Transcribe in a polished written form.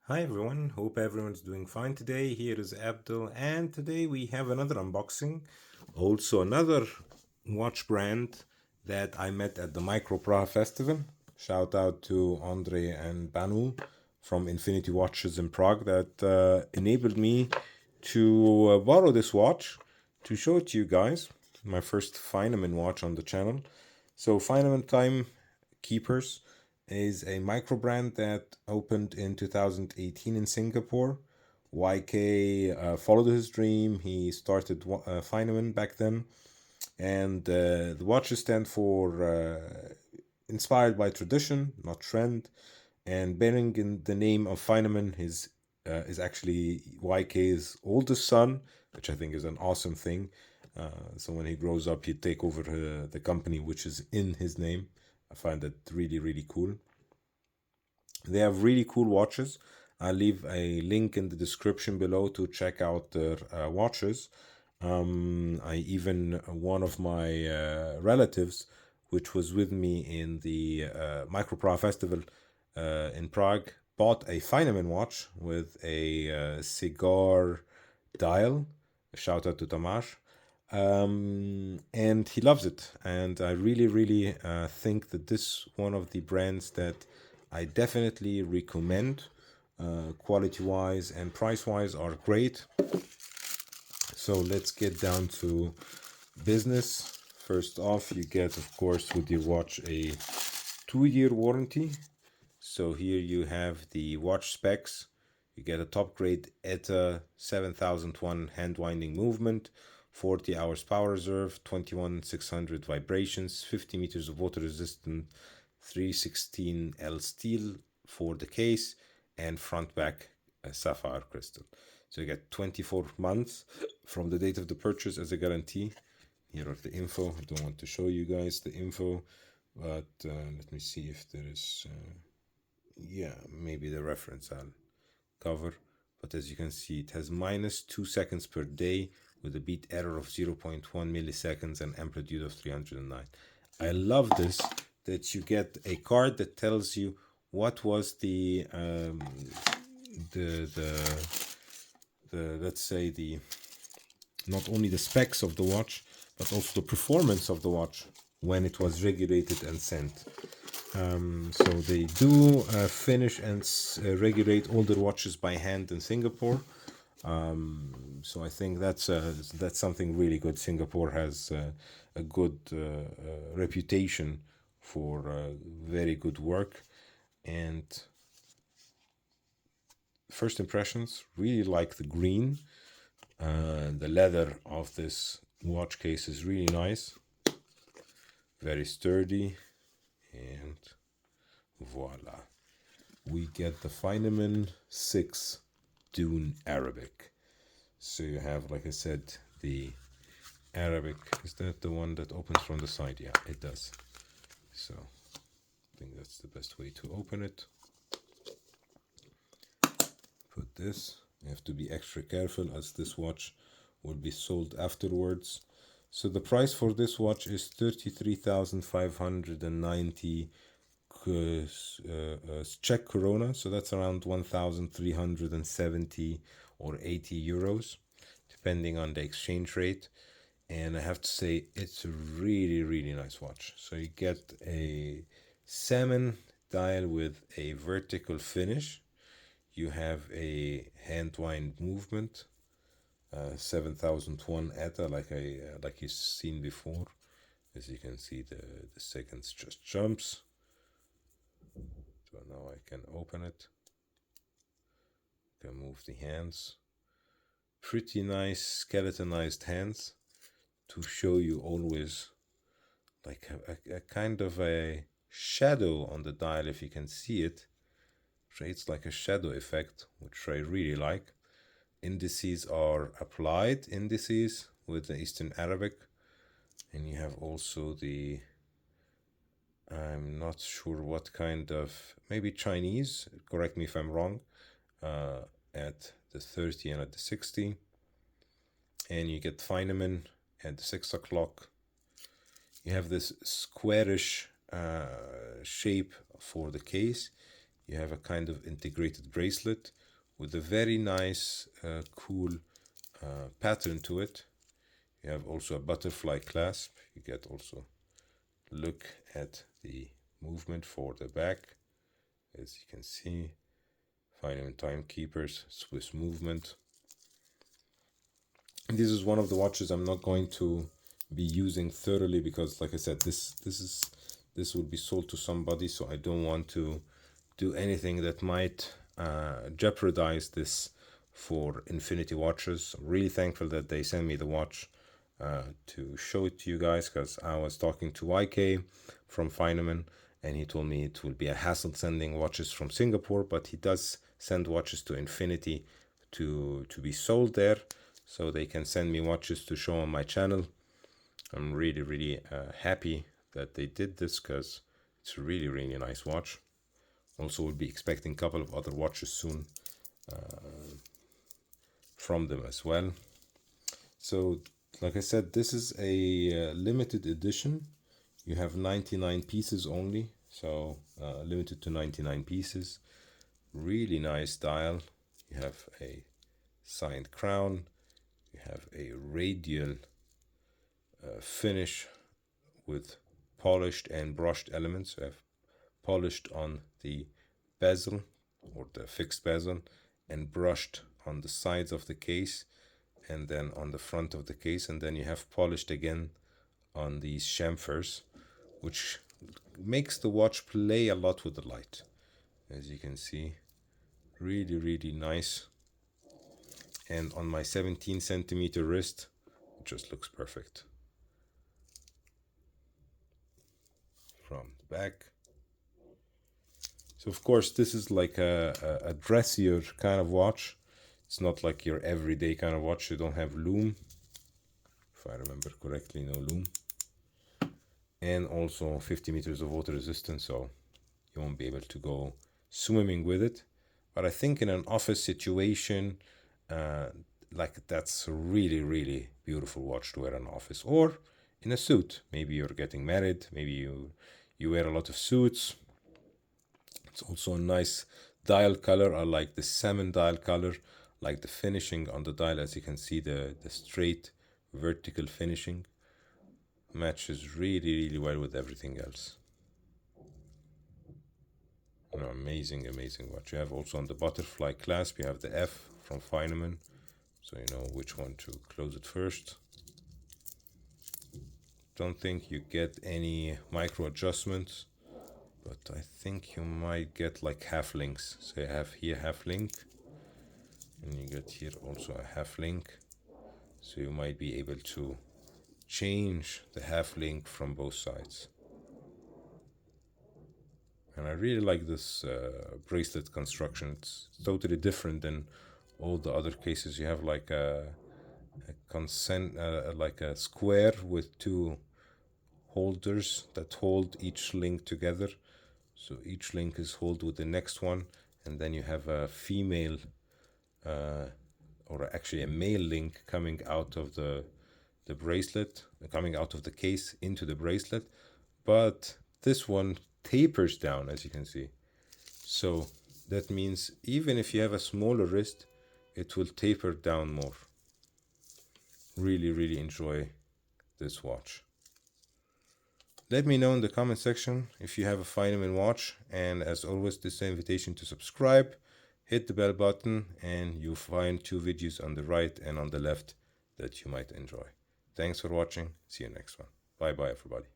Hi everyone, hope everyone's doing fine today. Here is Abdul, and today we have another unboxing. Also, another watch brand that I met at the Microbrand Festival. Shout out to Andre and Banu from Infinity Watches in Prague that enabled me to borrow this watch to show it to you guys. My first Feynman watch on the channel. So, Feynman Timekeepers is a micro brand that opened in 2018 in Singapore. YK followed his dream. He started Feynman back then, and the watches stand for inspired by tradition, not trend. And bearing in the name of Feynman, his is actually YK's oldest son, which I think is an awesome thing. So when he grows up, he'd take over the company, which is in his name. I find that really, really cool. They have really cool watches. I'll leave a link in the description below to check out their watches. I even one of my relatives, which was with me in the Microbrand Festival in Prague, bought a Feynman watch with a cigar dial. Shout out to Tomasz. And he loves it. And I really, really think that this one of the brands that I definitely recommend. Quality wise and price wise are great. So let's get down to business. First off, you get, of course, with your watch a 2-year warranty. So here you have the watch specs. You get a top-grade ETA 7001 hand winding movement, 40 hours power reserve, 21,600 vibrations, 50 meters of water resistant 316L steel for the case, and front back sapphire crystal. So you get 24 months from the date of the purchase as a guarantee. Here are the info. I don't want to show you guys the info, but let me see if there is, yeah, maybe the reference I'll cover. But as you can see, it has minus 2 seconds per day with a beat error of 0.1 milliseconds and amplitude of 309. I love this, that you get a card that tells you what was the let's say the not only the specs of the watch but also the performance of the watch when it was regulated and sent. So they do finish and regulate all their watches by hand in Singapore. So I think that's something really good. Singapore has a good reputation for very good work. And first impressions, really like the green. The leather of this watch case is really nice, very sturdy, and voila, we get the Feynman VI Dune Arabic. So you have, like I said, the Arabic. Is that the one that opens from the side? Yeah, it does. So I think that's the best way to open it. Put this. You have to be extra careful as this watch will be sold afterwards. So the price for this watch is 33,590 Czech korona. So that's around 1,370 or 80 euros, depending on the exchange rate. And I have to say, it's a really, really nice watch. So you get a salmon dial with a vertical finish. You have a hand wind movement, 7001 ETA, like you've seen before. As you can see, the seconds just jumps. So now I can open it. Can move the hands. Pretty nice skeletonized hands to show you always like a kind of a shadow on the dial, if you can see it. Creates like a shadow effect, which I really like. Indices are applied indices with the Eastern Arabic, and you have also the, I'm not sure what kind of, maybe Chinese, correct me if I'm wrong, at the 30 and at the 60. And you get Feynman at the 6 o'clock. You have this squarish shape for the case, you have a kind of integrated bracelet with a very nice, cool pattern to it. You have also a butterfly clasp. You get also look at the movement for the back. As you can see, Feynman Timekeepers, Swiss movement. And this is one of the watches I'm not going to be using thoroughly because, like I said, this would be sold to somebody, so I don't want to do anything that might jeopardize this for Infinity Watches. I'm really thankful that they sent me the watch to show it to you guys, because I was talking to YK from Feynman and he told me it will be a hassle sending watches from Singapore, but he does send watches to Infinity to be sold there, so they can send me watches to show on my channel. I'm really happy that they did this, because it's a really nice watch. Also, we'll be expecting a couple of other watches soon from them as well. So, like I said, this is a limited edition. You have 99 pieces only, so limited to 99 pieces. Really nice dial. You have a signed crown. You have a radial finish with polished and brushed elements. You have polished on the bezel or the fixed bezel and brushed on the sides of the case and then on the front of the case, and then you have polished again on these chamfers, which makes the watch play a lot with the light. As you can see, really nice. And on my 17 centimeter wrist, it just looks perfect. From the back. So of course this is like a dressier kind of watch. It's not like your everyday kind of watch. You don't have loom, if I remember correctly, no loom. And also 50 meters of water resistance, so you won't be able to go swimming with it. But I think in an office situation, like that's a really beautiful watch to wear in an office, or in a suit. Maybe you're getting married, maybe you wear a lot of suits. It's also a nice dial color. I like the salmon dial color, like the finishing on the dial. As you can see, the straight vertical finishing matches really well with everything else. Amazing watch. You have also on the butterfly clasp, you have the F from Feynman, so you know which one to close it first. Don't think you get any micro adjustments, but I think you might get like half links. So you have here half link, and you get here also a half link, so you might be able to change the half link from both sides. And I really like this bracelet construction. It's totally different than all the other cases. You have like like a square with two holders that hold each link together. So each link is held with the next one, and then you have a female or actually a male link coming out of the bracelet, coming out of the case into the bracelet. But this one tapers down, as you can see. So that means even if you have a smaller wrist, it will taper down more. Really enjoy this watch. Let me know in the comment section if you have a Feynman watch, and as always, this is an invitation to subscribe, hit the bell button, and you'll find 2 videos on the right and on the left that you might enjoy. Thanks for watching. See you next one. Bye everybody.